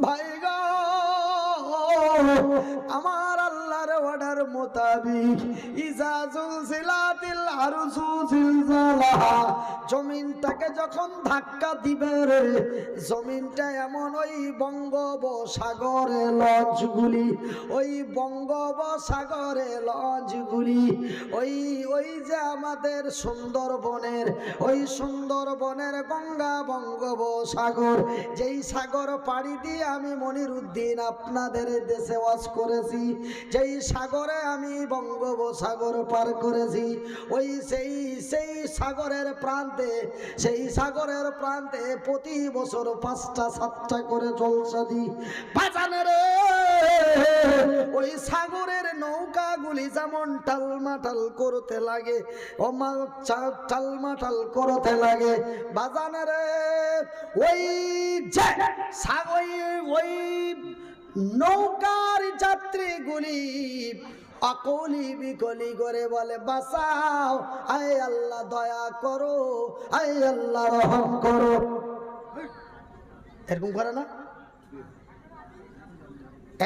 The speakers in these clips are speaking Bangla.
ভাই গো, আমার আল্লাহর অর্ডার মোতাবিক ইজা জুলজিলাতিল আরজু জিলজালাহা, জমিনটাকে যখন ধাক্কা দিবে রে, জমিনটা এমন ওই বঙ্গোপসাগরে লঞ্চগুলি, ওই বঙ্গোপসাগরে লঞ্চগুলি, ওই যে আমাদের সুন্দরবনের, ওই সুন্দরবনের গঙ্গা বঙ্গোপসাগর, যেই সাগর পাড়ি দিয়ে আমি মনিরুদ্দিন আপনাদের দেশে ওয়াজ করেছি, যেই সাগরে আমি বঙ্গোপসাগর পার করেছি, ওই সেই সাগরের প্রান্তে, সেই সাগরের প্রান্তে প্রতি বছর 5টা 7টা করে জলসা দিই বাজানে রে। ওই সাগরের নৌকাগুলি যেমন টালমাটাল করতে লাগে, টালমাটাল করতে লাগে বাজানে রে, ওই যে ওই নৌকার যাত্রীগুলি আকলি বিকলি করে বলে, বাঁচাও, আয় আল্লাহ দয়া করো, আয় আল্লাহ রহম করো। এরকম করে না?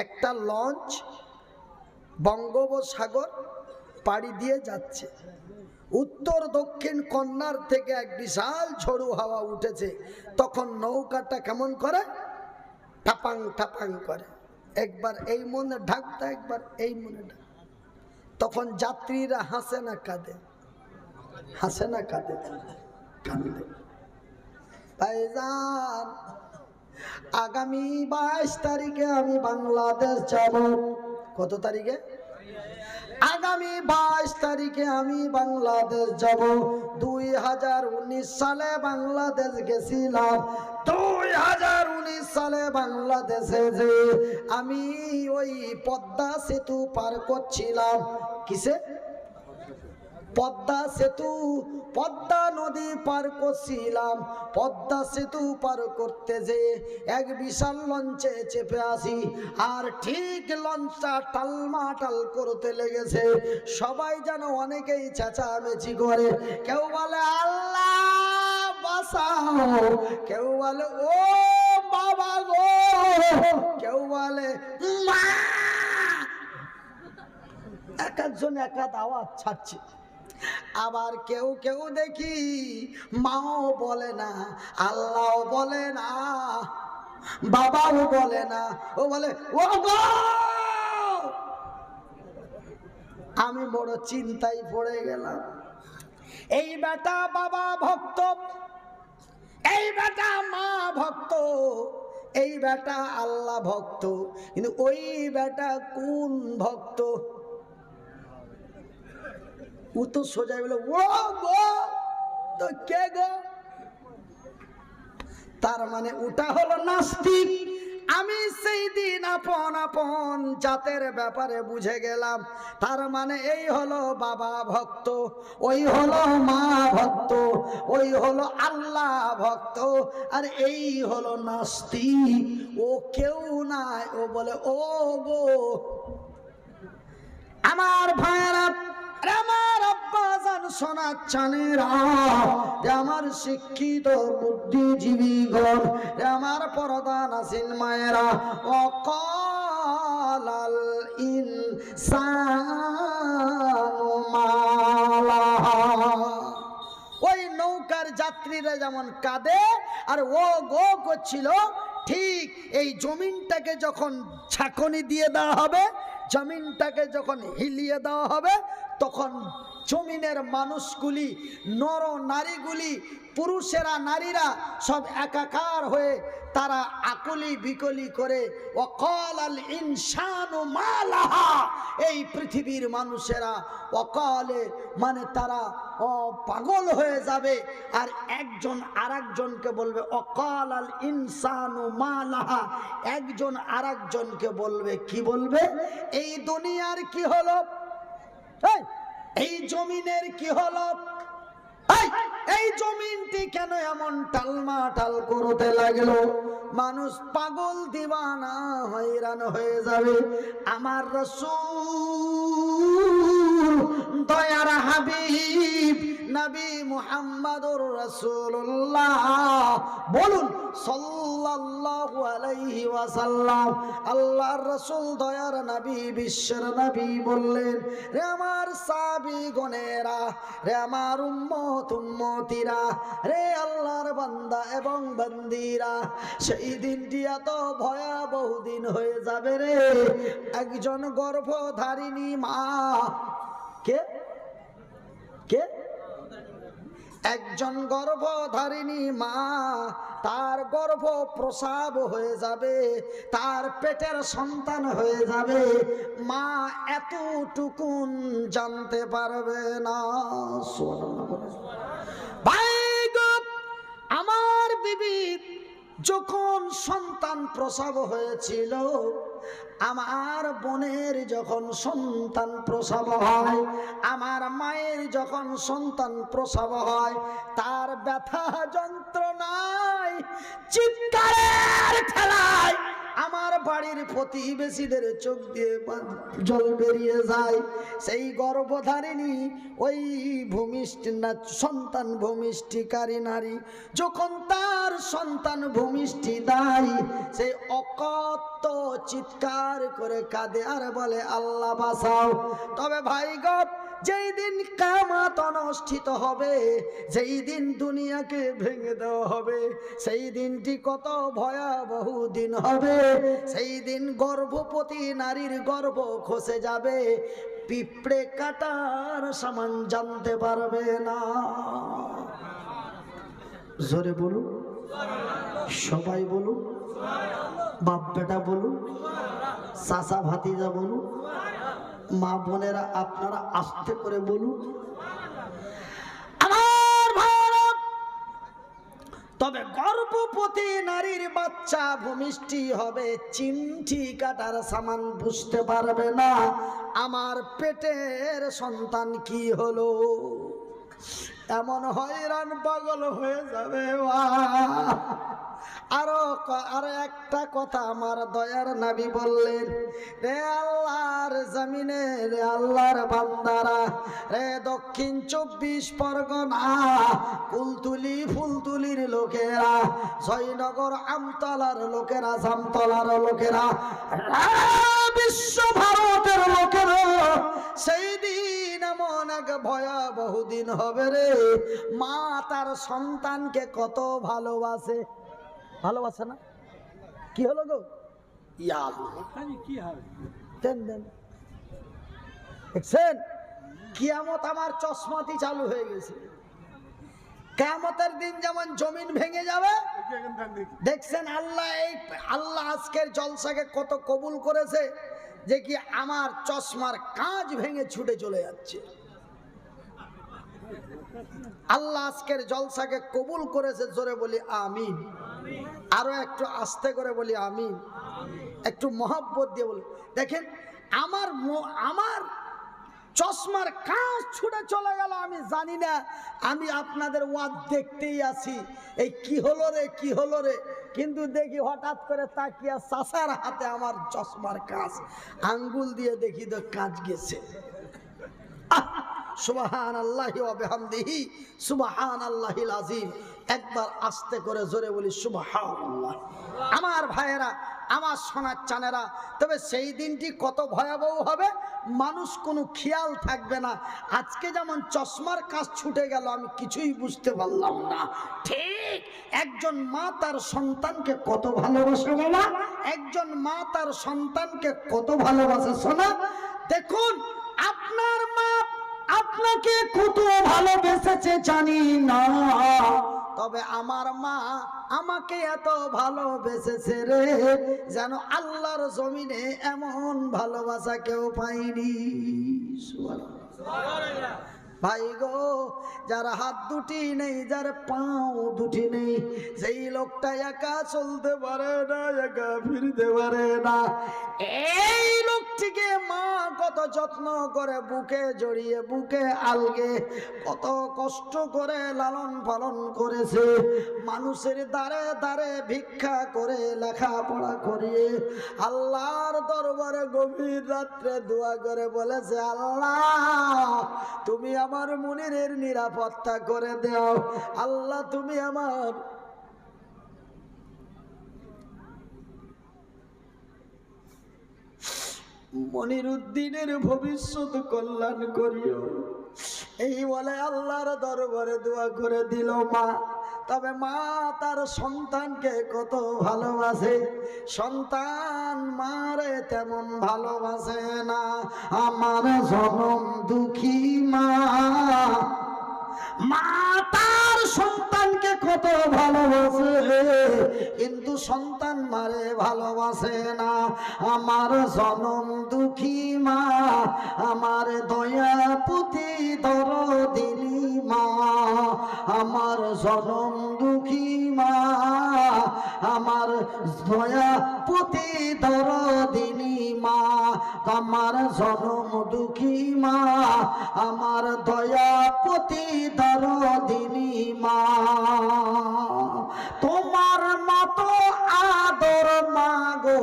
একটা লঞ্চ বঙ্গোপসাগর পাড়ি দিয়ে যাচ্ছে, উত্তর দক্ষিণ কন্যার থেকে এক বিশাল ঝড়ো হাওয়া উঠেছে, তখন নৌকাটা কেমন করে? টাপাং টাপাং করে, একবার এই মনে ঢাকতে, একবার এই মনে ঢাক। তখন যাত্রীরা হাসে না কাঁদে? হাসে না কাঁদে? কাঁদে। ভাইজান, আগামী 22 তারিখে আমি বাংলাদেশ যাব। কত তারিখে? আগামী 22 তারিখে আমি বাংলাদেশ যাব। 2019 সালে বাংলাদেশ গেছিলাম। 2019 সালে বাংলাদেশে যে আমি ওই পদ্মা সেতু পার করছিলাম। কিসে? পদ্মা সেতু, পদ্মা নদী পার করছিলাম। পদ্মা সেতু পার করতে যে এক বিশাল লঞ্চে চেপে আসি, আর ঠিক লঞ্চটা টালমাটাল করতে লেগেছে। সবাই যেন অনেকেই চেঁচামেচি করে, কেউ বলে আল্লাহ বাঁচাও, কেউ বলে ও বাবা গো, কেউ বলে মা। এক একজন এক এক আওয়াজ ছাড়ছে। আবার কেউ কেউ দেখি মাও বলে না, আল্লাহও বলে না, বাবাও বলে না, ও বলে ও গো। আমি বড় চিন্তায় পড়ে গেলাম। এই বেটা বাবা ভক্ত, এই বেটা মা ভক্ত, এই বেটা আল্লাহ ভক্ত, কিন্তু ওই বেটা কোন ভক্ত? ও তো সোজাই বলে ও গো, তো কে গো? তার মানে ওটা হলো নাস্তিক। আমি সেই দিন আপন আপন জাতের ব্যাপারে বুঝে গেলাম। তার মানে এই হলো বাবা ভক্ত, ওই হলো মা ভক্ত, ওই হলো আল্লাহ ভক্ত, আর এই হলো নাস্তিক। ও কেউ নাই, ও বলে ও গো। আমার ভাইয়েরা, আমার আব্বাজান শোনাচ্ছেনেরা, আমার শিক্ষিত বুদ্ধিজীবীগণ, আমার পর্দানাসীন মায়েরা, অকালাল ইনসানু মা লাহা। ওই নৌকার যাত্রীরা যেমন কাঁদে আর ও গো করছিল, ঠিক এই জমিনটাকে যখন ছাঁকনি দিয়ে দেওয়া হবে, জমিনটাকে যখন হিলিয়ে দেওয়া হবে, তখন জমিনের মানুষগুলি, নর নারীগুলি, পুরুষেরা নারীরা সব একাকার হয়ে তারা আকলি বিকলি করে ওয়াকালাল ইনসানু মা লাহা। এই পৃথিবীর মানুষেরা ওয়াকালে মানে তারা পাগল হয়ে যাবে, আর একজন আরেকজনকে বলবে ওয়াকালাল ইনসানু মা লাহা। একজন আরেকজনকে বলবে, কি বলবে? এই দুনিয়ার কি হলো, এই জমিনের কি হলো, এই জমিনটি কেন এমন টালমাটাল করতে লাগলো? মানুষ পাগল দিওয়ানা হয়রান হয়ে যাবে। আমার রাসূল, দয়ার হাবিব নবী মুহাম্মদুর রাসূলুল্লাহ, বলুন সাল্লাল্লাহু আলাইহি ওয়াসাল্লাম, আল্লাহর রাসূল দয়ার নবী বিশ্বের নবী বললেন, রে আমার সাহাবীগণেরা, রে আমার উম্মতিরা, রে আল্লাহর বান্দা এবং বান্দীরা, সেই দিনটি এত ভয়াবহ দিন হয়ে যাবে রে, একজন গর্ভধারিণী মা, কে কে একজন গর্ভধারিণী মা, তার গর্ভ প্রসব হয়ে যাবে, তার পেটের সন্তান হয়ে যাবে, মা এতটুকুন জানতে পারবে না। ভাই গো, আমার বিবি যখন সন্তান প্রসব হয়েছিল, আমার বোনের যখন সন্তান প্রসব হয়, আমার মায়ের যখন সন্তান প্রসব হয়, তার ব্যথা যন্ত্রণায় চিৎকারের ঠেলায় আমার বাড়ির প্রতিবেশীদের চোখ দিয়ে জল বেরিয়ে যায়। সেই গর্ভধারিণী ওই ভূমিষ্ঠি না সন্তান ভূমিষ্ঠিকারী নারী যখন তার সন্তান ভূমিষ্ঠি দেয়, সেই অকথ্য চিৎকার করে কাঁদে আর বলে আল্লাহ বাঁচাও। তবে ভাই গো, যেই দিন কিয়ামত অনুষ্ঠিত হবে, যেই দিন দুনিয়াকে ভেঙে দেওয়া হবে, সেই দিনটি কত ভয়াবহ দিন হবে। সেই দিন গর্ভবতী নারীর গর্ভ খসে যাবে, পিঁপড়ে কাটার সমান জানতে পারবে না। জোরে বলুন, সবাই বলুন, বাপ বেটা বলুন, চাচা ভাতিজা বলুন, মা বোনেরা আপনারা আস্তে করে বলুন। আমার ভাইরা, তবে গর্ভবতী নারীর বাচ্চা ভূমিষ্ঠি হবে, চিমটি কাটার সামান বুঝতে পারবে না আমার পেটের সন্তান কি হলো। এমন হয়রান পাগল হয়ে যাবে। আরো একটা কথা আমার দয়ার নবী বললেন, রে আল্লাহর জমিনে, রে আল্লাহর বান্দারা, রে দক্ষিণ 24 পরগনা, কুলতুলি ফুলতুলির লোকেরা, জয়নগর আমতলার লোকেরা, জামতলার লোকেরা, বিশ্ব ভারতের লোকেরা, সেই দিন এমন এক ভয়াবহ দিন হবে রে, মা তার সন্তানকে কত ভালোবাসে। ভালোবাসে না? কি হলো গো? দেখছেন, কিয়ামত আমার চশমাতি চালু হয়ে গেছে। কিয়ামতের দিন যেমন জমিন ভেঙে যাবে, দেখছেন আল্লাহ আজকের জলসাকে কত কবুল করেছে, যে কি আমার চশমার কাঁচ ভেঙে ছুটে চলে যাচ্ছে। আল্লাহ আজকের জলসাকে কবুল করেছে। জোরে বলি আমিন। আরো একটু আস্তে করে বলি আমিন, একটু মহব্বত দিয়ে বলি। দেখেন, আমার চশমার কাঁচ ছুটে চলে গেল, আমি জানি না, আমি আপনাদের ওয়াজ দেখতেই আছি, এই কি হলো রে, কি হলো রে, কিন্তু দেখি হঠাৎ করে তাকিয়া চাচার হাতে আমার চশমার কাঁচ, আঙ্গুল দিয়ে দেখি তো কাঁচ গেছে। সুবহানাল্লাহি ওয়া বিহামদিহি সুবহানাল্লাহিল আযীম। একবার আস্তে করে জোরে বলি সুবহানাল্লাহ। আমার ভাইয়েরা, আমার সোনার চানেরা, তবে সেই দিনটি কত ভয়াবহ হবে, মানুষ কোনো খেয়াল থাকবে না। আজকে যেমন চশমার কাজ ছুটে গেল, আমি কিছুই বুঝতে পারলাম না, ঠিক একজন মা তার সন্তানকে কত ভালোবাসে বাবা, একজন মা তার সন্তানকে কত ভালোবাসে। শোনা, দেখুন আপনার মা আপনাকে কত ভালোবেসেছে জানি না, তবে আমার মা আমাকে এত ভালোবেসেছে রে, যেন আল্লাহর জমিনে এমন ভালোবাসা কেউ পায়নি। সুবহানাল্লাহ। ভাই গো, যার হাত দুটি নেই, যার পাও দুটি নেই, সেই লোকটা একা চলতে পারে না, একা ফিরতে পারে না, এই লোকটিকে মা কত যত্ন করে বুকে জড়িয়ে, বুকে আলগে কত কষ্ট করে লালন পালন করেছে, মানুষের দ্বারে দ্বারে ভিক্ষা করে লেখাপড়া করিয়ে আল্লাহর দরবারে গভীর রাত্রে দোয়া করে বলেছে, আল্লাহ তুমি আমার মুনিরের নিরাপত্তা করে দাও, আল্লাহ তুমি আমার মনিরুদ্দিনের ভবিষ্যৎ কল্যাণ করিও। এই বলে আল্লাহর দরবারে দোয়া করে দিল মা। তবে মা তার সন্তানকে কত ভালোবাসে, সন্তান মারে তেমন ভালোবাসে না। আমার জনম দুঃখী মা, মা তার সন্তানকে কত ভালোবাসে, কিন্তু সন্তান মারে ভালোবাসে না। আমার জনম দুঃখী মা, আমার দয়াপতি দরদিনী মা, আমার জনম দুঃখী মা, আমার দয়াপতি দরদিনী মা, আমার জনম দুঃখী মা, আমার দয়াপতি দরদিনী মা। তোমার মতো আদর মাগো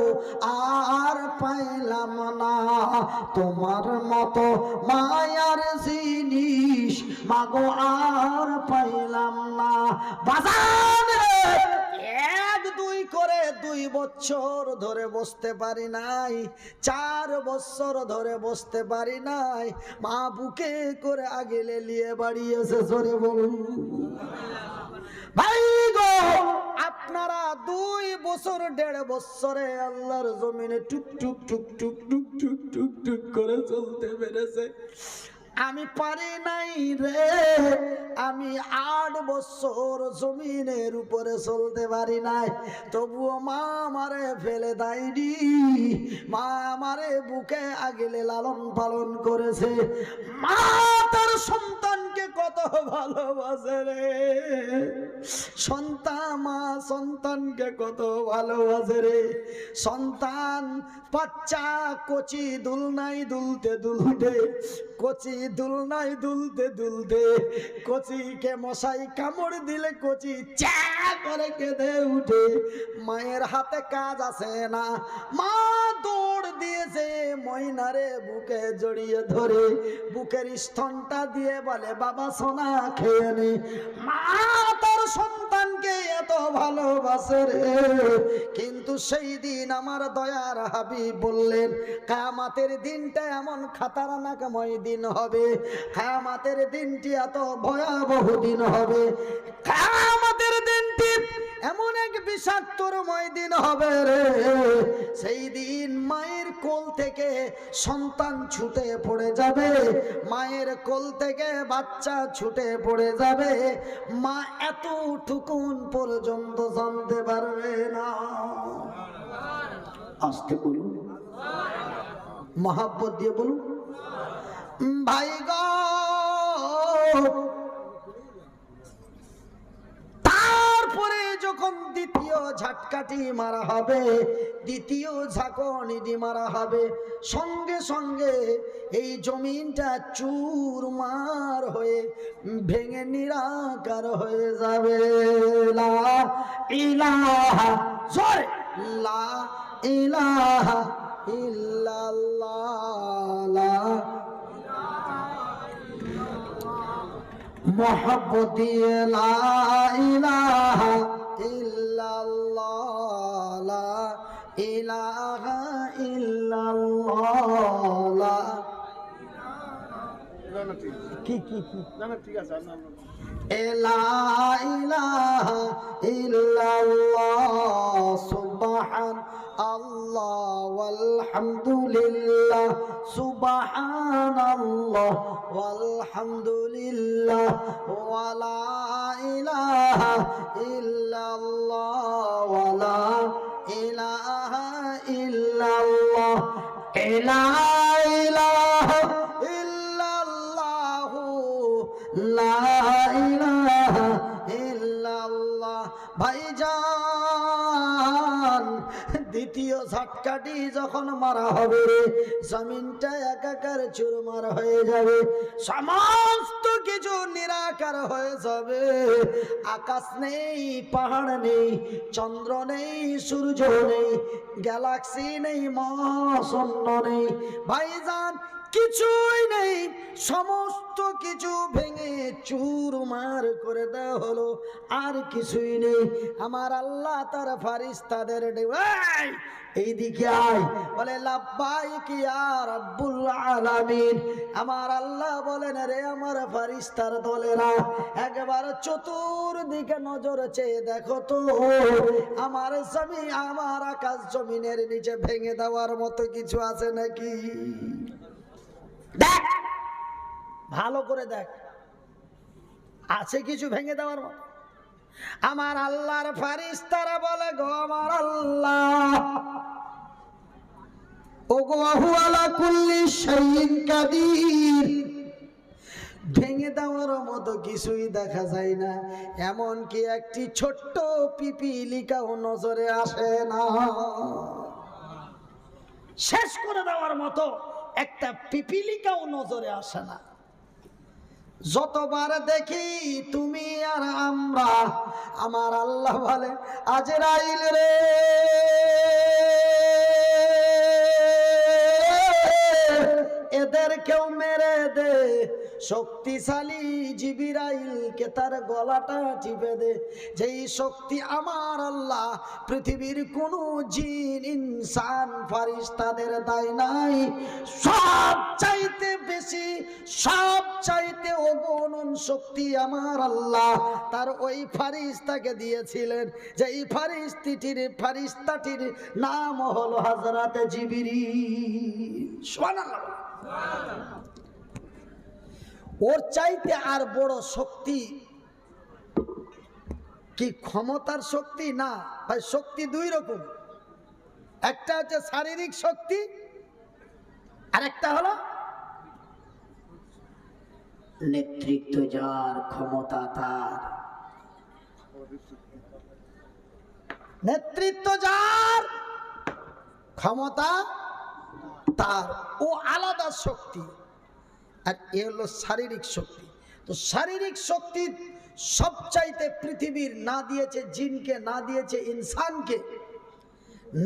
আর পাইলাম না, তোমার মতো মায়ার জিনিস মাগো আর পাইলাম না। বাজান এক দুই করে 2 বছর ধরে বসতে পারি নাই, 4 বছর ধরে বসতে পারি নাই। মা বুকে করে আগেলে নিয়ে বাড়ি এসে জোরে বলুন ভাই গো। আপনারা 2 বছর 1.5 বছরে আল্লাহর জমিনে টুক টুক টুক টুক টুক টুক টুক টুক করে চলতে পেরেছে, আমি পারি নাই রে। আমি 8 বছর জমিনের উপরে চলতে পারি নাই, তবুও মা আমারে ফেলে দেয়নি। মা আমারে বুকে আগলে লালন পালন করেছে। মা তার সন্তানকে কত ভালোবাসে রে, মা সন্তানকে কত ভালোবাসে রে। সন্তান বাচ্চা কচি দুলনাই দুলতে দুলতে, কচি দুলনাই দুলতে দুলতে, কচিকে মশাই কামড় দিলে কচি চা করে কেঁদে উঠে। মায়ের হাতে কাজ আছে না, মা দৌড় দিয়েছে ময়নারে বুকে জড়িয়ে ধরে, বুকের স্তনটা দিয়ে বলে বাবা সোনা খেয়ে নে। মা তার সন্তানকে এত ভালোবাসে রে। কিন্তু সেই দিন আমার দয়ার হাবিব বললেন, কিয়ামতের দিনটা এমন খাতারনাকময় দিন হবে, কিয়ামতের দিনটি এত ভয়াবহ দিন হবে, কিয়ামতের দিনটি এমন এক বিষাক্তময় দিন হবে রে। সেই দিন মায়ের কোল থেকে সন্তান ছুটে পড়ে যাবে, মায়ের কোল থেকে বাচ্চা ছুটে পড়ে যাবে, মা এতটুকুন পর্যন্ত জানতে পারবে না। আস্তে বলুন, মহাব্বত দিয়ে বলুন ভাই গো। তারপরে যখন দ্বিতীয় ঝাটকাটি মারা হবে, দ্বিতীয় ঝাঁকুনি মারা হবে, সঙ্গে সঙ্গে এই জমিনটা চুরমার হয়ে ভেঙে নিরাকার হয়ে যাবে। লা ইলাহা জোরে লা ইলাহা ইল্লাল্লাহ, মোহাব্বত দিয়ে লা ইলাহা ইল্লাল্লাহ, লা ইলাহা ইল্লাল্লাহ। কি কি কি না না ঠিক আছে, লা ইলাহা ইল্লাল্লাহ, সুবহানাল্লাহ ওয়ালহামদুলিল্লাহ, সুবহানাল্লাহ ওয়ালহামদুলিল্লাহ, ওয়া লা ইলাহা ইল্লাল্লাহ, ওয়া লা ইলাহা ইল্লাল্লাহ, লা ইলাহা ইল্লাল্লাহ, লা ইলাহা ইল্লাল্লাহ। ভাইজান দ্বিতীয় ঝাটকাটি যখন মারা হবে, জমিনটা একাকার চুরমার হয়ে যাবে, সমস্ত কিছু নিরাকার হয়ে যাবে। আকাশ নেই, পাহাড় নেই, চন্দ্র নেই, সূর্য নেই, গ্যালাক্সি নেই, মহাশূন্য নেই। ভাইজান কিছুই নেই, সমস্ত কিছু ভেঙে চুরমার করে দেওয়া হলো, আর কিছুই নেই। আমার আল্লাহ তার ফারিস্তাদের এইদিকে আয়, বলে লাব্বাইক ইয়া রাব্বুল আলামিন। আমার আল্লাহ বলেন, রে আমার ফারিস্তার দলেরা, একবার চতুর্দিকে নজর চেয়ে দেখো তো, আমার জমি, আমার আকাশ জমিনের নিচে ভেঙে দেওয়ার মতো কিছু আছে নাকি? দেখ, ভালো করে দেখ, আছে কিছু ভেঙে দেওয়ার মতো? আমার আল্লাহর ফারিস্তারা বলে, গো আমার আল্লাহ, ওগো ওয়াহু আলা কুল্লি শাইইন কাদির, ভেঙে দেওয়ার মতো কিছুই দেখা যায় না, এমনকি একটি ছোট্ট পিপিলিকাও নজরে আসে না। শেষ করে দেওয়ার মতো একটা পিপিলিকাও নজরে আসে না। যতবার দেখি তুমি আর আমরা, আমার আল্লাহ বলে, আজরাইল রে, এদেরকেও মেরে দে, শক্তিশালী জিবরাইলকে তার গলাটা টিপে দে। যেই শক্তি আমার আল্লাহ পৃথিবীর কোন জিন, ইনসান, ফারিস্তাদের দায় নাই। সব চাইতে বেশি, সব চাইতে অগণন শক্তি আমার আল্লাহ তার ওই ফারিস্তাকে দিয়েছিলেন, যেই ফারিস্তাটির নাম হলো হযরতে জিবরিল। সুবহানাল্লাহ। ওর চাইতে আর বড় শক্তি কি ক্ষমতার শক্তি? না ভাই, শক্তি দুই রকম, একটা হচ্ছে শারীরিক শক্তি, আর একটা হলো নেতৃত্ব যার, ক্ষমতা তার, নেতৃত্ব যার, ক্ষমতা তার, ও আলাদা শক্তি। আর এ হলো শারীরিক শক্তি। তো শারীরিক শক্তি সবচাইতে পৃথিবীর না দিয়েছে জিনকে, না দিয়েছে ইনসানকে,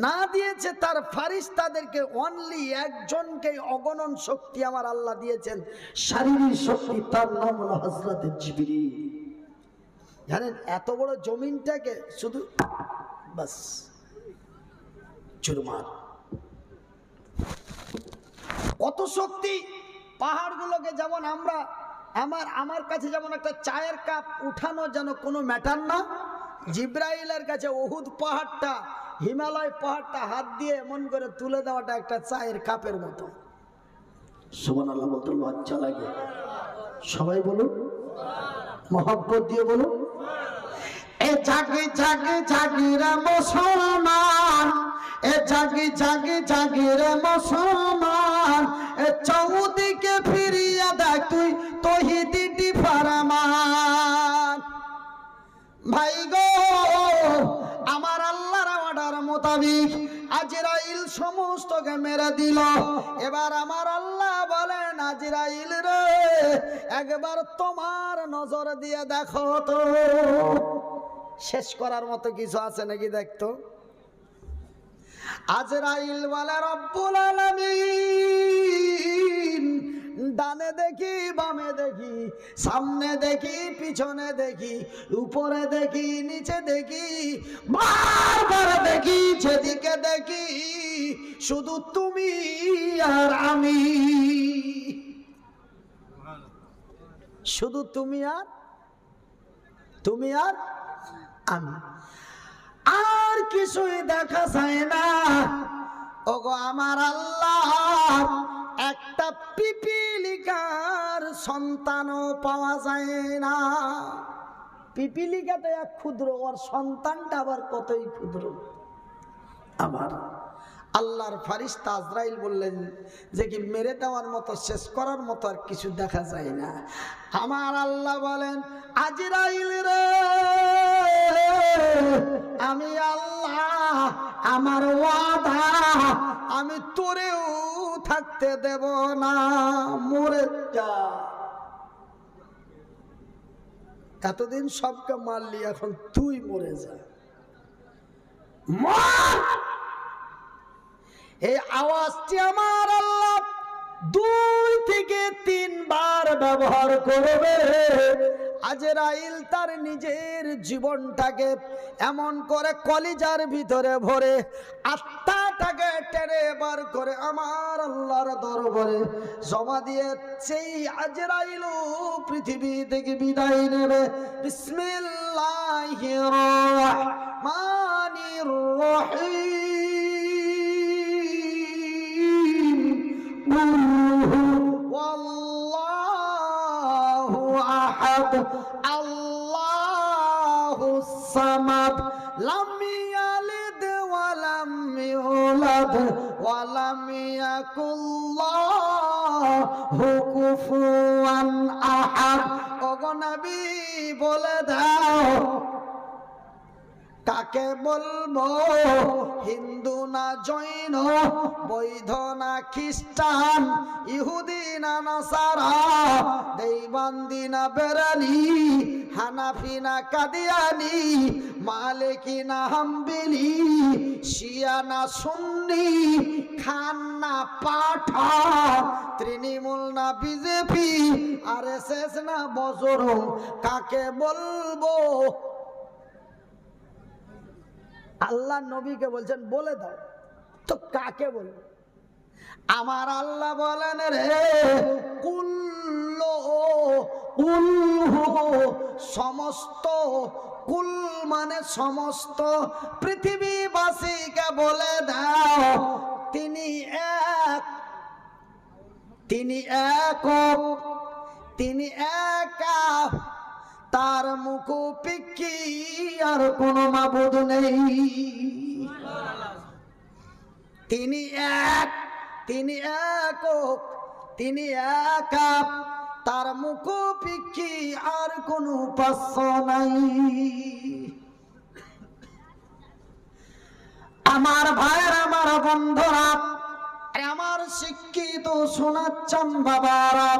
না দিয়েছে তার ফারিস্তাদেরকে, অনলি একজনকে অগণন শক্তি আমার আল্লাহ দিয়েছেন শারীরিক শক্তি, তার নাম হলো হযরতে জিবরিল। জানেন, এত বড় জমিনটাকে শুধু বাস চুরমার, কত শক্তি। পাহাড়গুলোকে যেমন আমরা, আমার কাছে যেমন একটা চায়ের কাপ উঠানো যেন কোনো ম্যাটার না, জিব্রাইলের কাছে উহুদ পাহাড়টা, হিমালয় পাহাড়টা হাত দিয়ে এমন করে তুলে দেওয়াটা একটা চায়ের কাপের মতো। সুবহানাল্লাহ বলতে লজ্জা লাগে। সবাই বলুন, মহব্বত দিয়ে বলুন। এ জাগে জাগে জাগি রে মুসলমান, এ জাগি জাগি জাগি রে মুসলমান, এ চৌদিকে ফিরিয়া দেখ তুই তৌহিদি ফরমান। ভাই গো, আমার আল্লাহর অর্ডার মোতাবেক আজরাইল সমস্তকে মেরে দিল। এবার আমার আল্লাহ বলেন, আজরাইল রে, একবার তোমার নজর দিয়ে দেখো তো, শেষ করার মতো কিছু আছে নাকি দেখতো। আজরাইল বলে, রব্বুল আলামিন, ডানে দেখি, বামে দেখি, সামনে দেখি, পিছনে দেখি, উপরে দেখি, নিচে দেখি, বারবার দেখি, যেদিকে দেখি শুধু তুমি আর আমি, শুধু তুমি আর আমি, আর কিছুই দেখা যায় না। ওগো আমার আল্লাহ, একটা পিপিলিকার সন্তানও পাওয়া যায় না। পিপিলিকা তো এক ক্ষুদ্র, ওর সন্তানটা আবার কতই ক্ষুদ্র। আমার আল্লাহর ফারিস্তা আজরাইল বললেন যে কি মেরে দেওয়ার মতো, শেষ করার মতো আর কিছু দেখা যায় না। আমার আল্লাহ বলেন, আজরাইল রে, আমি আল্লাহ, আমার ওয়াদা, আমি তোরেও থাকতে দেব না, মরে যা। এতদিন সবকে মারলি, এখন তুই মরে যা, মর। এই আওয়াজটি আমার আল্লাহ 2 থেকে 3 বার ব্যবহার করবে। আজরাইল তার নিজের জীবনটাকে এমন করে কলিজার ভিতরে ভরে আত্মাটাকে টেনে বার করে আমার আল্লাহর দরবারে জমা দিয়ে সেই আজরাইল পৃথিবী থেকে বিদায় নেবে। বিসমিল্লাহির রহমানির রহিম। ওয়াল্লাহু আহাদ আল্লাহুস সামাদ লাম ইয়ালিদ ওয়া লাম ইউলাদ ওয়া লাম ইয়াকুল লাহু কুফুয়ান আহাদ। ওগো নবী বলে দাও কাকে বলবো, হিন্দু না জৈন, বৌদ্ধ না খ্রিস্টান, ইহুদি না নাসারা, দেওবন্দি না বেরেলি, হানাফি না কাদিয়ানি, মালিকি না হাম্বলি, শিয়া না সুন্নি, খান না পাঠান, তৃণমূল না বিজেপি, আরএসএস না বজরং, কাকে বলবো? আল্লাহ নবীকে বলছেন বলে দাও, তো কাকে বলবো? আমার আল্লাহ বলেন রে কুল্লু সমস্ত, কুল মানে সমস্ত পৃথিবীবাসীকে বলে দাও তিনি এক, তিনি একক, তিনি একা, তার মুখোপেক্ষী আর কোন মাবুদ নেই। তিনি এক, তিনি একক, তিনি একা, তার মুখোপেক্ষী আর কোন উপাস্য নাই। আমার ভাইয়ের, আমার বন্ধুরা, আমার শিক্ষিত শোনাচ্ছেন বাবারা,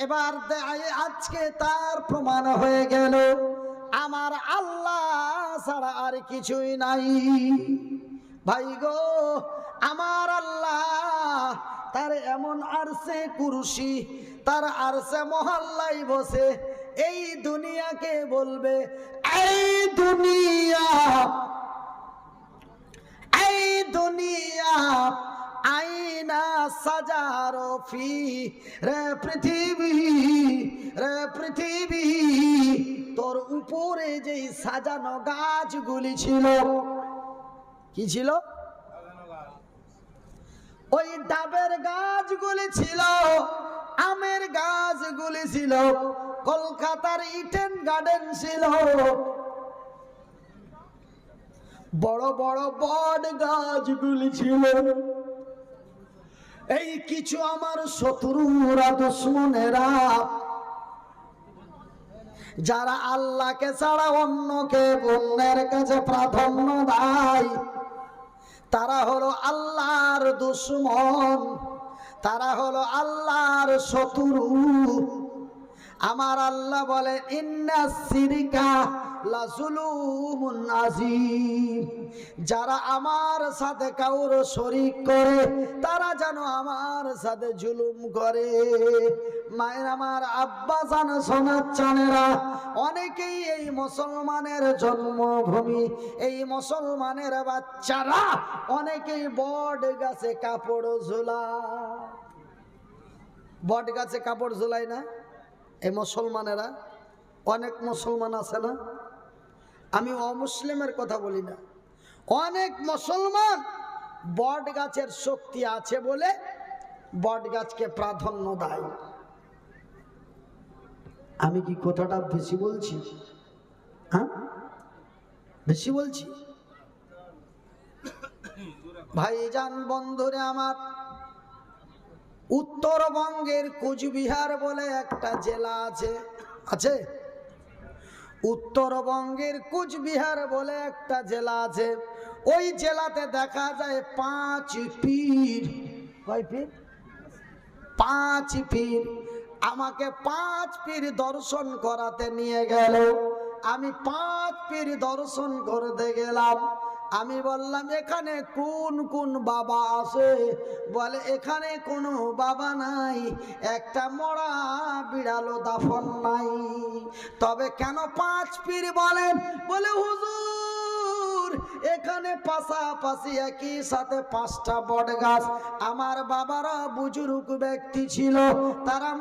এবার আজকে তার প্রমাণ হয়ে গেল আমার আল্লাহ ছাড়া আর কিছুই নাই। ভাই গো, আমার আল্লাহ তার এমন আরশে কুরসি, তার আরশে মহল্লায় বসে এই দুনিয়াকে বলবে, এই দুনিয়া, এই দুনিয়া আইনা সাজারো ফি, রে পৃথিবী, রে পৃথিবী, তোর উপরে যে সাজানো গাছগুলি ছিল, কি ছিল? ওই ডাবের গাছগুলি ছিল, আমের গাছগুলি ছিল, কলকাতার ইডেন গার্ডেন ছিল, বড় বড় বট গাছগুলি ছিল। এই কিছু আমার শত্রুরা, দুশ্মনেরা, যারা আল্লাহকে ছাড়া অন্যকে অন্যের কাছে প্রাধান্য দেয়, তারা হলো আল্লাহর দুশ্মন, তারা হলো আল্লাহর শত্রু। আমার আল্লাহ বলে ইন্নাস শিরকা লাযুলুমুন আযীম, যারা আমার সাথে কাউর শরীক করে তারা যেন আমার সাথে জুলুম করে। মায়ের আমার, আব্বা জান, সোনাচ্চানেরা, অনেকেই এই মুসলমানের জন্মভূমি, এই মুসলমানের বাচ্চারা অনেকেই বট গাছে কাপড় ঝোলায়। বট গাছে কাপড় ঝোলায় না এই মুসলমানেরা? অনেক মুসলমান আছে না, আমি অমুসলিমের কথা বলি না, অনেক মুসলমান বট গাছের শক্তি আছে বলে বট গাছকে প্রাধান্য দেয়। আমি কি কথাটা বেশি বলছি? হ্যাঁ, বেশি বলছি? ভাইজান, বন্ধুরে আমার, উত্তরবঙ্গের কোচবিহার বলে একটা জেলা আছে, আছে? উত্তরবঙ্গের কোচবিহার বলে একটা জেলা আছে। ওই জেলাতে দেখা যায় 5 পীর। কয় পীর? 5 পীর। আমাকে 5 পীর দর্শন করাতে নিয়ে গেল। আমি 5 পীর দর্শন করতে গেলাম। আমি বললাম এখানে কোন কোন বাবা আছে? বলে এখানে কোনো বাবা নাই, একটা মরা বিড়ালও দাফন নাই। তবে কেন 5 পীর বলেন? বলে হুজুর এখানে পাশাপাশি একই সাথে 5টা বট গাছ। আমার বাবারা বুজুর্গ ব্যক্তি ছিল, তারা